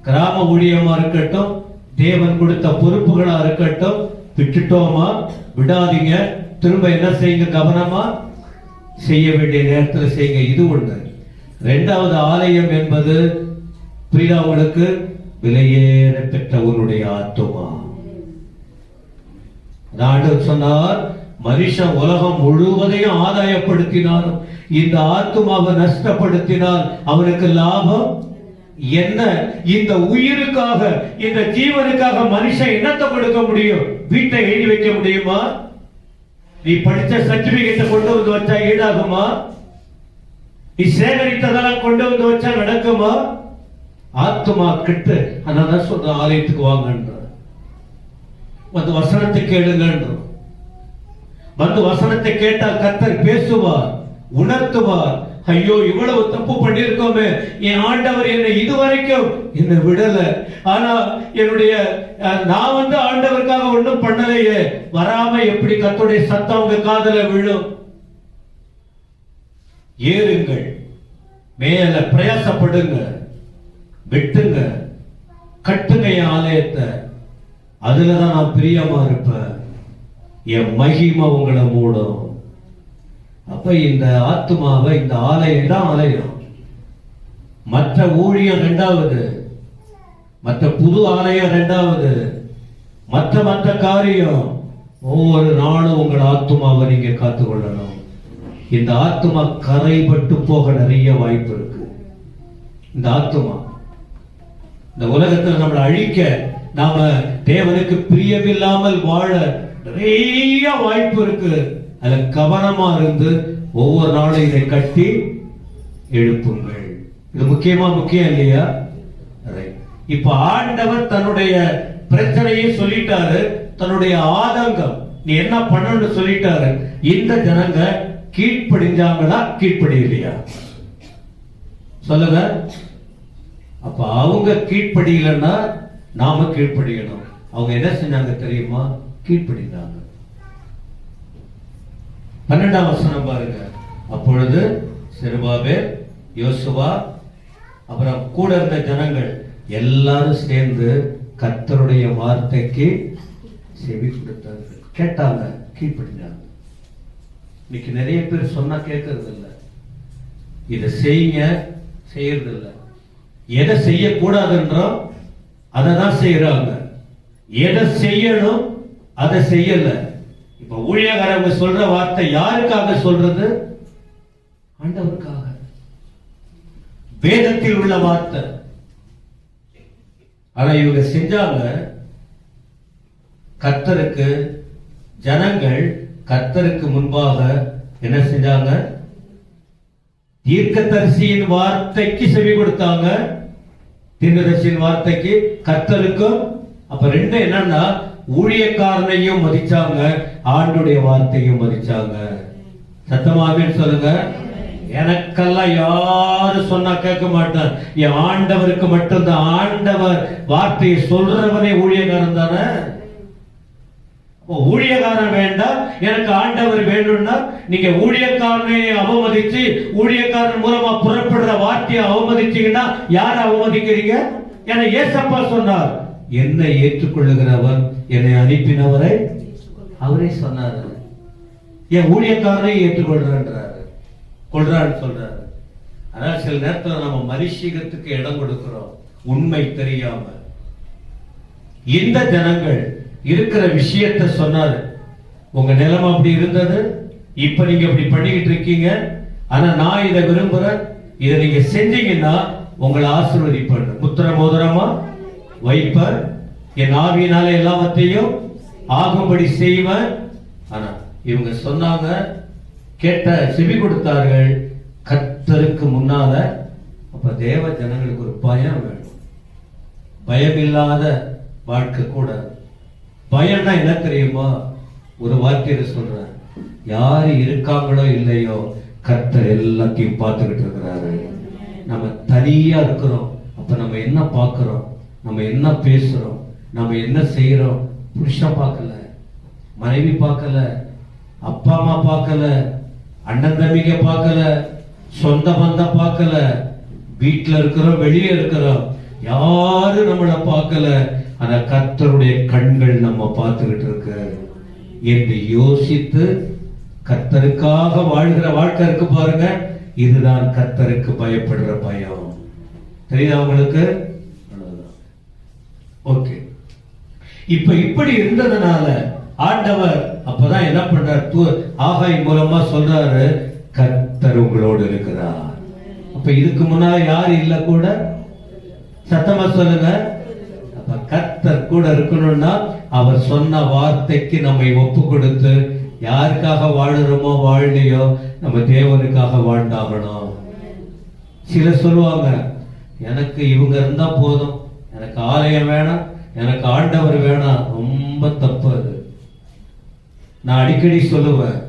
கிராம ஊழியமா இருக்கட்டும், தேவன் கொடுத்த பொறுப்புகளா இருக்கட்டும், விட்டுட்டோமா விடாதீங்க. திரும்ப என்ன செய்யுங்க? கவனமா செய்ய வேண்டிய நேரத்தில் செய்யுங்க. இது ஒண்ணு. 2வது ஆலயம் என்பது புரியுதா உங்களுக்கு? விலையேற பெற்றவனுடைய ஆத்துமா. ஆண்டவர் சொன்னார், மனுஷன் உலகம் முழுவதையும் ஆதாயப்படுத்தினாலும் இந்த ஆத்துமாவை நஷ்டப்படுத்தினால் அவனுக்கு லாபம் என்ன? இந்த உயிருக்காக, இந்த ஜீவனுக்காக மனுஷன் என்னத்தை கொடுக்க முடியும்? வீட்டை எழுதி வைக்க முடியுமா? நீ படிச்ச சர்டிபிகேட்டை கொண்டு வந்து வச்சா ஈடாகுமா? நீ சேகரித்ததெல்லாம் கொண்டு வந்து வச்சா நடக்குமா? ஆத்துமா கிட்ட அதான் சொல்ற, ஆலயத்துக்கு வாங்கன்ற, வந்து வசனத்தை கேளுங்கன்ற. வந்து வசனத்தை கேட்டால் கர்த்தர் பேசுவார், உணர்த்துவார். ஐயோ, இவ்வளவு தப்பு பண்ணிருக்கோமே, என் ஆண்டவர் என்னை இதுவரைக்கும் என்னை விடல, ஆனா நான் ஆண்டவருக்காக ஒண்ணும் பண்ணலையே, வராம எப்படி கர்த்தருடைய சத்தம் உங்க காதுல விழும்? ஏறுங்கள், மேல பிரயாசப்படுங்க, வெட்டுங்க, கட்டுங்க என் ஆலயத்தை. அதுலதான் நான் பிரியமா இருப்பேன், என் மகிமை உங்களை மூடும். அப்ப இந்த ஆத்துமாவை, இந்த ஆலயம் தான் ஆலயம். மற்ற ஊழியம் 2வது, மற்ற புது ஆலயம் 2வது, மற்ற காரியம். ஒவ்வொரு நாளும் உங்கள் ஆத்துமாவை நீங்க காத்துக்கொள்ளணும். இந்த ஆத்துமா கரைபட்டு போக நிறைய வாய்ப்பு இருக்கு. இந்த ஆத்துமா இந்த உலகத்தில் நம்மளை அழிக்க, நாம தேவனுக்கு பிரியமில்லாமல் வாழ நிறைய வாய்ப்பு இருக்கு. அதுல கவனமா இருந்து ஒவ்வொரு நாளும் இதை கட்டி எழுப்புங்கள். இது முக்கியம் இல்லையா? இப்ப ஆண்டவர் தன்னுடைய பிரச்சனையை சொல்லிட்டாரு, தன்னுடைய ஆதங்கம் நீ என்ன பண்ணணும்னு சொல்லிட்டாரு. இந்த ஜனங்க கீழ்ப்படிஞ்சாங்களா கீழ்ப்படியலையா சொல்லுங்க. அப்ப அவங்க கீழ்ப்படியலன்னா நாம கீழ்ப்படியணும். அவங்க என்ன செஞ்சாங்க தெரியுமா? கீழ்ப்படிந்தாங்க. 12ஆம் வசனம் பாருங்க. அப்பொழுது செருபாபேல், யோசுவா, அப்புறம் கூட இருந்த ஜனங்கள் எல்லாரும் சேர்ந்து கர்த்தருடைய வார்த்தைக்கு செவி கொடுத்தார்கள். கேட்டாங்க, கீழ்ப்படிந்தாங்க. இன்னைக்கு நிறைய பேர் சொன்னா கேட்கறது இல்ல, இதை செய்யுங்க செய்யறது இல்ல. எதை செய்யக்கூடாதுன்றோ அதை தான் செய்யறாங்க, எதை செய்யணும் அதை செய்யல. இப்ப ஊழியக்காரங்க சொல்ற வார்த்தை யாருக்காக சொல்றது? ஆண்டவருக்காக. வேதத்தில் உள்ள வார்த்தை. ஆனா இவங்க செஞ்சாங்க. கர்த்தருக்கு ஜனங்கள் கர்த்தருக்கு முன்பாக என்ன செஞ்சாங்க? தீர்க்கதரிசியின் வார்த்தைக்கு செவி கொடுத்தாங்க, தீர்க்கதரிசியின் வார்த்தைக்கு, கர்த்தருக்கும். அப்ப ரெண்டு என்னன்னா, ஊழியக்காரனையும் மதிச்சாங்க, ஆண்டுடைய வார்த்தையும் மதிச்சாங்க. சத்தமாக சொல்லுங்க. எனக்கெல்லாம் யாரு சொன்னா கேட்க மாட்டேன், என் ஆண்டவருக்கு மட்டும் தான். ஆண்டவர் வார்த்தையை சொல்றவனே ஊழியக்காரன் தானே. ஊழியக்காரன் வேண்டாம், எனக்கு ஆண்டவர் வேணும்னா நீங்க ஊழியக்காரனை அவமதிச்சு, ஊழியக்காரன் மூலமா புறப்படுற வார்த்தையை அவமதிச்சீங்கன்னா யாரை அவமதிக்கிறீங்க? என ஏசப்பா சொன்னார், என்னை ஏற்றுக்கொள்ளுகிறவர் என்னை அனுப்பினவரை அவரே சொன்னார். என் ஊழியக்காரனை ஏற்றுக்கொள்றாரு, கொள்றான்னு சொல்றாரு. அதனால சில நேரத்தில் நம்ம மரிசீகத்துக்கு இடம் கொடுக்கிறோம், உண்மை தெரியாம. இந்த ஜனங்கள் இருக்கிற விஷயத்தை சொன்னாரு. உங்க நிலைமை அப்படி இருந்தது, இப்ப நீங்க இப்படி பண்ணிக்கிட்டு இருக்கீங்க, ஆனா நான் இதை விரும்புறேன், இதை நீங்க செஞ்சீங்கன்னா உங்களை ஆசீர்வதிப்பேன், புத்திர மோதிரமா வைப்பர், என் ஆவியினால எல்லாவற்றையும் ஆகும்படி செய்வேன். ஆனா இவங்க சொன்னாங்க, கேட்ட, செவி கொடுத்தார்கள் கர்த்தருக்கு முன்னால. அப்ப தேவ ஜனங்களுக்கு ஒரு பயம் வேணும். பயம் இல்லாத வாழ்க்கை கூடாது. பயம்னா என்ன தெரியுமா? ஒரு வார்த்தையில சொல்றேன், யாரு இருக்காங்களோ இல்லையோ கர்த்தர் எல்லாத்தையும் பார்த்துக்கிட்டு இருக்கிறாரு. நம்ம தனியா இருக்கிறோம். அப்ப நம்ம என்ன பார்க்கிறோம், நம்ம என்ன பேசுறோம், நம்ம என்ன செய்யறோம்? புருஷன் பார்க்கல, மனைவி பார்க்கல, அப்பா அம்மா பார்க்கல, அண்ணன் தம்பிங்க பார்க்கல, சொந்த பந்தம் பார்க்கல, வீட்டுல இருக்கிறோம், வெளியே இருக்கிறோம், யாரும் நம்மளை பார்க்கல. ஆனா கர்த்தருடைய கண்கள் நம்ம பார்த்துக்கிட்டு இருக்கு என்று யோசித்து கர்த்தருக்காக வாழ்கிற வாழ்க்கை இருக்கு பாருங்க. இதுதான் கர்த்தருக்கு பயப்படுற பயம். தெரியுதா உங்களுக்கு? ஓகே. இப்ப இப்படி இருந்ததுனால ஆண்டவர் அப்பதான் என்ன பண்றார்? ஆகாய் மூலமா சொல்றாரு, கர்த்தர் உங்களோடு இருக்கிறார். அப்ப இதுக்கு முன்னால யாரு இல்ல கூட? சத்தமா சொல்லுங்க. அப்ப கர்த்தர் கூட இருக்கணும்னா அவர் சொன்ன வார்த்தைக்கு நம்மை ஒப்பு கொடுத்து, யாருக்காக வாழுறோமோ வாழலையோ நம்ம தேவனுக்காக வாழ்ந்தாகணும். சிலர் சொல்லுவாங்க, எனக்கு இவங்க இருந்தா போதும், எனக்கு ஆலயம் வேணாம், எனக்கு ஆண்டவர் வேணாம். ரொம்ப தப்பு அது. நான் அடிக்கடி சொல்லுவேன்,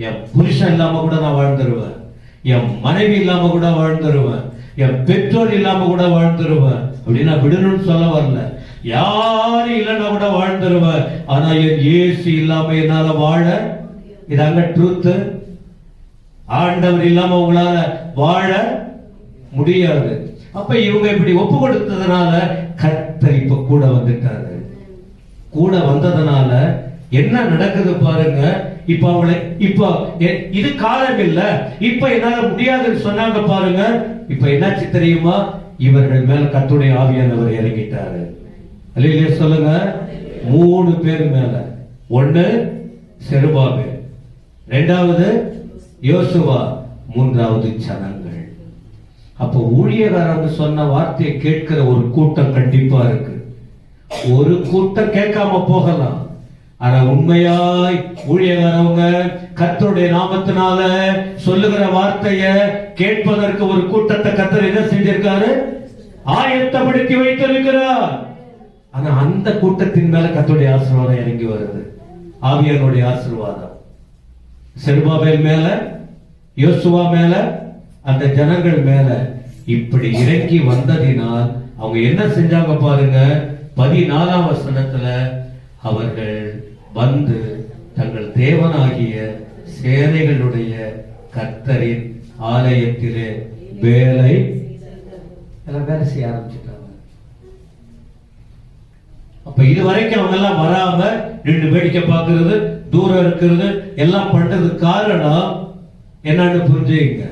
என் புருஷன் இல்லாம கூட நான் வாழ்ந்துருவேன், என் மனைவி இல்லாம கூட வாழ்ந்துருவேன், என் பெற்றோர் இல்லாம கூட வாழ்ந்துருவேன். அப்படின்னா விடணும்னு சொல்ல வரல, யாரும் இல்லைன்னா கூட வாழ்ந்துருவேன். ஆனா என் இயேசு இல்லாம என்னால வாழ, இதாங்க ட்ரூத். ஆண்டவர் இல்லாம உங்களால வாழ முடியாது. அப்ப இவங்க இப்படி ஒப்பு கொடுத்ததுனால கர்த்தர் இப்ப கூட வந்துட்டாரு. கூட வந்ததுனால என்ன நடக்குது பாருங்க. இப்ப அவளை, இப்ப இது காலம் இல்ல, இப்ப என்னால முடியாதுன்னு சொன்னாங்க பாருங்க. இப்ப என்னாச்சு தெரியுமா? இவர்கள் மேல கர்த்தருடைய ஆவியானவர் இறங்கிட்டாரு. அல்லேலூயா சொல்லுங்க. 3 பேர் மேல. ஒண்ணு செருபாபேல், இரண்டாவது யோசுவா, மூன்றாவது ஜனங்கள். அப்போ ஊழியக்காரங்க சொன்ன வார்த்தையை கேட்கிற ஒரு கூட்டம் கண்டிப்பா இருக்கு. ஒரு கூட்டம் கேட்காம போகலாம், ஆனா உண்மையாய் ஊழியக்காரவங்க கர்த்தருடைய நாமத்தினால சொல்லுகிற வார்த்தைய கேட்பதற்கு ஒரு கூட்டத்தை கர்த்தர் என்ன செஞ்சிருக்காரு? ஆயத்தப்படுத்தி வைத்திருக்கிறார். ஆனா அந்த கூட்டத்தின் மேல கர்த்தருடைய ஆசீர்வாதம் இறங்கி வருது. ஆவியானுடைய ஆசீர்வாதம் செருபாபேல் மேல, யோசுவா மேல, அந்த ஜனங்கள் மேல இப்படி இறங்கி வந்ததினால் அவங்க என்ன செஞ்சாங்க பாருங்க. 14ஆம் வசனத்துல அவர்கள் வந்து தங்கள் தேவனாகிய சேனைகளுடைய கர்த்தரின் ஆலயத்திலே வேலை செய்ய ஆரம்பிச்சுட்டாங்க. அப்ப இதுவரைக்கும் அவங்க எல்லாம் வராம நின்று வேடிக்கை பார்க்கிறது, தூரம் இருக்கிறது எல்லாம் பண்றது காரணம் என்னன்னு புரிஞ்சுங்க.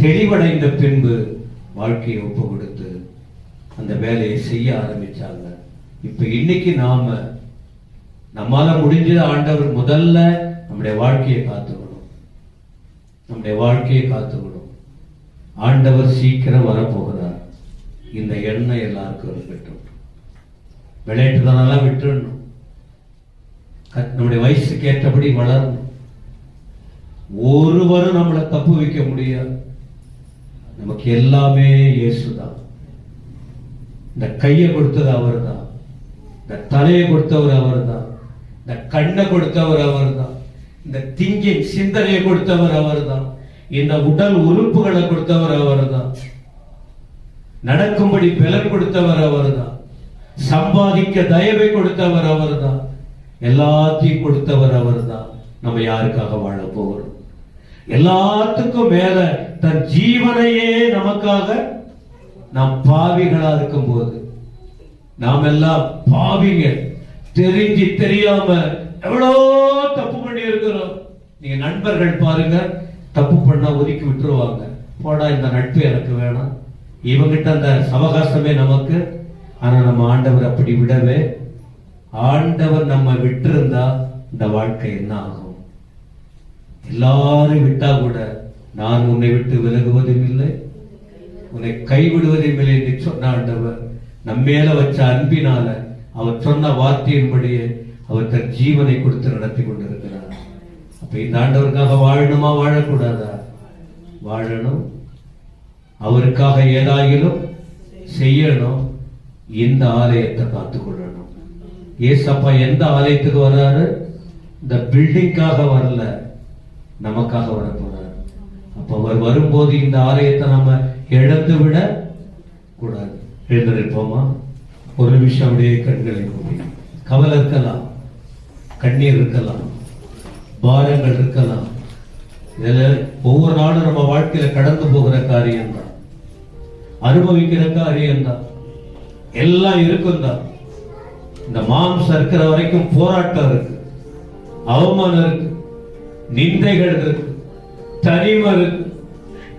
தெளிவடைந்த பின்பு வாழ்க்கையை ஒப்பு கொடுத்து அந்த வேலையை செய்ய ஆரம்பிச்சாங்க. இப்ப இன்னைக்கு நம்மால முடிஞ்ச ஆண்டவர் முதல்ல நம்முடைய வாழ்க்கையை காத்துக்கணும். நம்முடைய வாழ்க்கையை காத்துக்கணும். ஆண்டவர் சீக்கிரம் வரப்போகிறார். இந்த எண்ணம் எல்லாருக்கும் இருக்கட்டும். விளையாட்டுதானெல்லாம் விட்டுடணும். நம்முடைய வயசுக்கு ஏற்றபடி வளரணும். ஒருவரும் நம்மளை தப்பு வைக்க முடியாது. நமக்கு எல்லாமே இயேசுதான். இந்த கையை கொடுத்தது அவர் தான், இந்த தலையை கொடுத்தவர் அவர் தான், இந்த கண்ணை கொடுத்தவர் அவர் தான், இந்த திங்கிங் சிந்தனையை கொடுத்தவர் அவர் தான், இந்த உடல் உறுப்புகளை கொடுத்தவர் அவர் தான், நடக்கும்படி பலன் கொடுத்தவர் அவர் தான், சம்பாதிக்க தயவை கொடுத்தவர் அவர் தான், எல்லாத்தையும் கொடுத்தவர் அவர் தான். நம்ம யாருக்காக வாழ போகிறோம்? எல்லாத்துக்கும் மேல தன் ஜீவனையே நமக்காக. நாம் பாவிகளா இருக்கும் போது, நாம் எல்லாம் பாவிங்க, தெரிஞ்சு தெரியாம எவ்வளோ தப்பு பண்ணி இருக்கிறோம். நீங்க நண்பர்கள் பாருங்க, தப்பு பண்ணா ஒதுக்கி விட்டுருவாங்க. போடா, இந்த நட்பு எனக்கு வேணாம், இவங்கிட்ட அந்த சவகாசமே நமக்கு. ஆனா நம்ம ஆண்டவர் அப்படி விடவே, ஆண்டவர் நம்ம விட்டிருந்தா இந்த வாழ்க்கை என்ன ஆகும்? எல்லாரும் விட்டா கூட நான் உன்னை விட்டு விலகுவதும் இல்லை, உன்னை கைவிடுவதும் இல்லை என்று சொன்ன ஆண்டவர் நம்மேல வச்ச அன்பினால அவர் சொன்ன வார்த்தையின்படியே அவர் தன் ஜீவனை கொடுத்து நடத்தி கொண்டிருக்கிறார். அப்ப இந்த ஆண்டவருக்காக வாழணுமா, வாழக்கூடாதா? வாழணும். அவருக்காக ஏதாயிலும் செய்யணும். இந்த ஆலயத்தை காத்துக்கொள்ளணும். ஏசப்பா எந்த ஆலயத்துக்கு வர்றாரு? இந்த பில்டிங்காக வரல, நமக்காக வர போறாரு. அப்ப அவர் வரும்போது இந்த ஆலயத்தை நம்ம இழந்து விட கூடாது. எழுந்திருப்போமா? ஒரு நிமிஷம் அப்படியே கண்களை மூடி. கவலை இருக்கலாம், கண்ணீர் இருக்கலாம், பாரங்கள் இருக்கலாம். இதெல்லாம் ஒவ்வொரு நாளும் நம்ம வாழ்க்கையில கடந்து போகிற காரியம்தான், அனுபவிக்கிற காரியம்தான், எல்லாம் இருக்கும் தான். இந்த மாம்சம் இருக்கிற வரைக்கும் போராட்டம் இருக்கு, அவமானம் இருக்கு, நிந்தைகள் இருக்கு, தனிமை இருக்கு,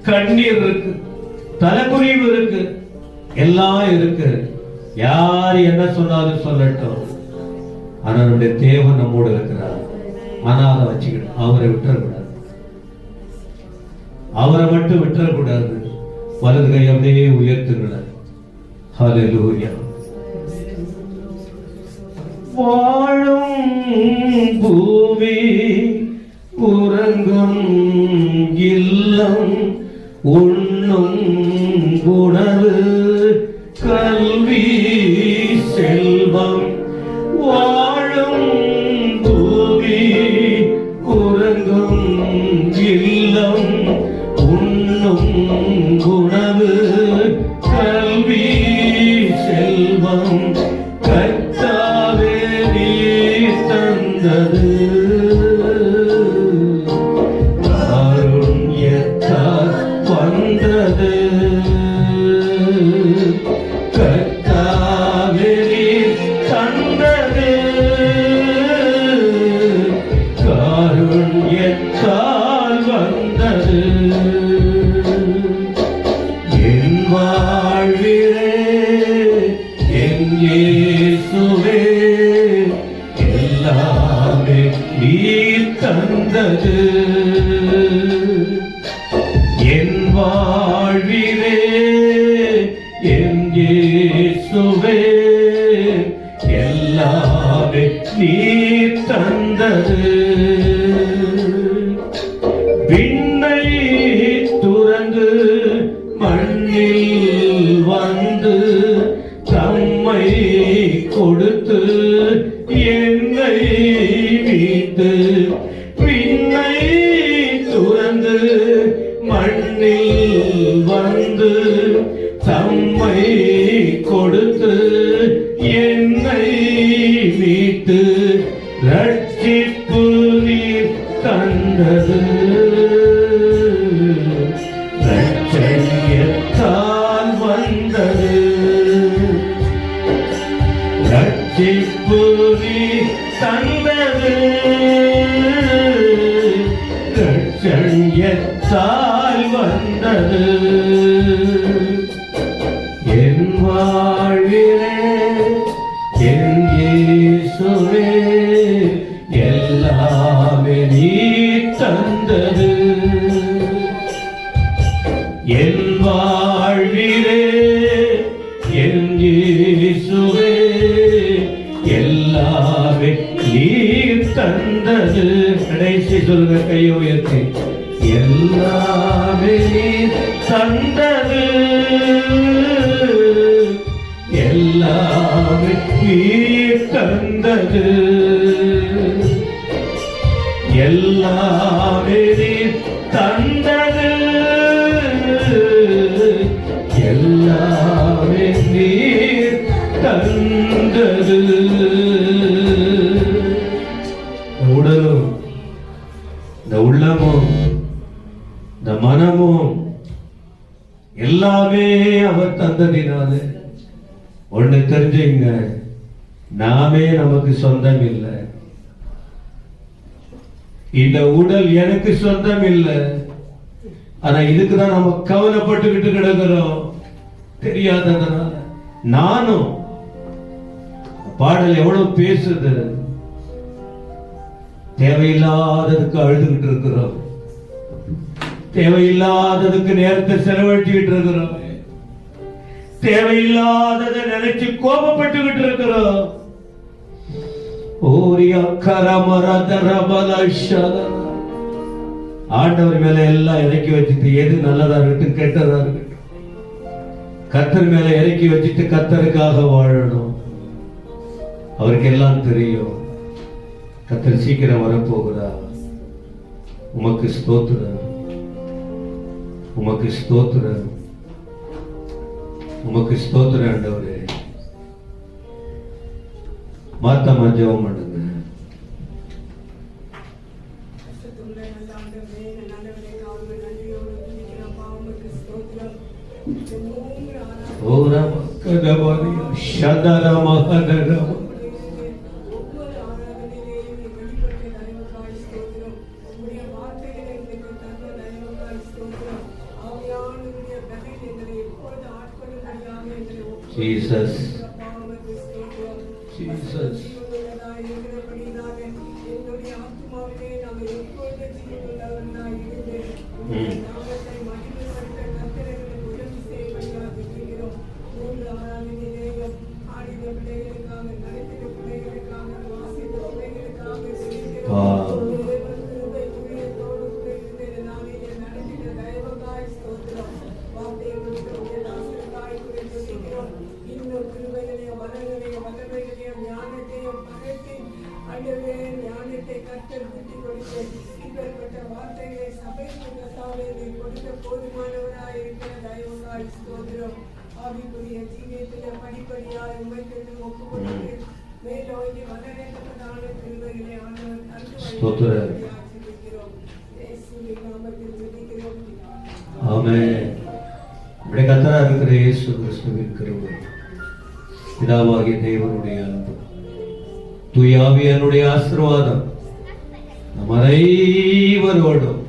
கண்ணீர் இருக்கு, தலைக்குனிவு இருக்கு, எல்லாம் இருக்கு. யார் என்ன சொன்னாலும் சொல்லட்டும், ஆனா நம்முடைய தேவன் நம்மோடு இருக்கிறார். ஆனா அதை வச்சுக்கணும், அவரை விட்டுறக்கூடாது, அவரை மட்டும் விட்டுறக்கூடாது. வலது கை அப்படியே உயர்த்துங்கள. ஹல்லேலூயா. வாழும் பூமி உறங்கும் இல்லம், உண்ணும் உணவு கல்வி செல்வம். வாழும் பூமி உறங்கும் இல்லம், உண்ணும் உணவு கல்வி செல்வம். கர்த்தாவே நீர் தந்தது, காருண்யத்தால் வந்தது. கர்த்தாவே நீர் தந்தது, காருண்யத்தால் வந்தது. என் வாழ்விலே என் இயேசுவே, எல்லாமே நீர் தந்தது. என் வாழ்விலே என் இயேசுவே எல்லாமே நீர் தந்தது. விண்ணை துறந்து மண்ணில் வந்து தம்மை கொடுத்து என்னை மீட்டு, விண்ணை துறந்து மண்ணில் வந்து தம்மை கொடுத்து என்னை மீட்டு ரட்சிப்பு நீர் தந்தது. ரட்சணியத்தால் வந்தது. ரட்சிப்பு நீர் தந்தது. ரட்சணியத்தால் வந்தது. என் வாழ்விலே என் இயேசுவே எல்லாமே நீர் தந்தது. என் வாழ்விலே என் இயேசுவே எல்லாமே நீர் தந்தது. கடைசி சொல்லுங்க, கையை உயர்த்தி. எல்லாமே நீர் தந்தது. எல்லாமே நீர் தந்தது. எல்லாமே நீர் தந்தது. எல்லாமே நீர் தந்தது. உடலும் இந்த உள்ளமும் இந்த மனமும் எல்லாமே அவர் தந்ததினாலே ஒண்ணு தெரிஞ்சுங்க, நாமே நமக்கு சொந்தம் இல்லை. இந்த உடல் எனக்கு சொந்தம் இல்லை. ஆனா இதுக்குதான் நம்ம கவலைப்பட்டுக்கிட்டு கிடக்கிறோம், தெரியாததுனால. நானும் பாடல் எவ்வளவு பேசுது, தேவையில்லாததுக்கு அழுதுகிட்டு இருக்கிறோம், தேவையில்லாததுக்கு நேரத்தை செலவழிச்சுக்கிட்டு இருக்கிறோம், தேவையில்லாததை நினைச்சு கோபப்பட்டுக்கிட்டு இருக்கிறோம். ஆண்டவர் மேல எல்லாம் இறக்கி வச்சுட்டு எது நல்லதா இருக்கட்டும் கெட்டதா இருக்கட்டும் கர்த்தர் மேல இறக்கி வச்சுட்டு கர்த்தருக்காக வாழணும். அவருக்கு எல்லாம் தெரியும். கர்த்தர் சீக்கிரம் வரப்போகிறார். உமக்கு ஸ்தோத்திரம், உமக்கு ஸ்தோத்திரம், உமக்கு ஸ்தோத்திரம் ஆண்டவரே. மாத்தமா ஜெபம் பண்ணுங்க. ஓரா கதவாரி ஷதரா மஹதரா Jesus, Jesus. கர்த்தரா இருக்கிற இயேசு கிறிஸ்துவின் கிருபை, பிதாவாகிய தேவனுடைய அன்பு, தூய ஆவியானுடைய ஆசீர்வாதம் நம் அனைவரோடும்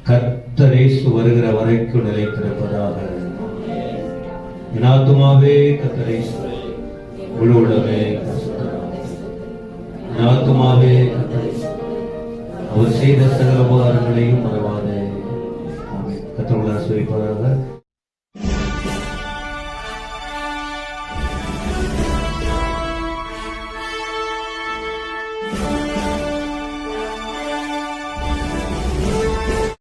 கர்த்தர் இயேசு வருகிற வரைக்கும் நிலைத்திருப்பதாக. என் ஆத்துமாவே கர்த்தர் இயேசு முழு உலகமே என் ஆத்துமாவே கர்த்தர் இயேசு அவர் செய்த சகல உபகாரங்களையும் மறவாதே. ஆசீர்வதிப்பாராக.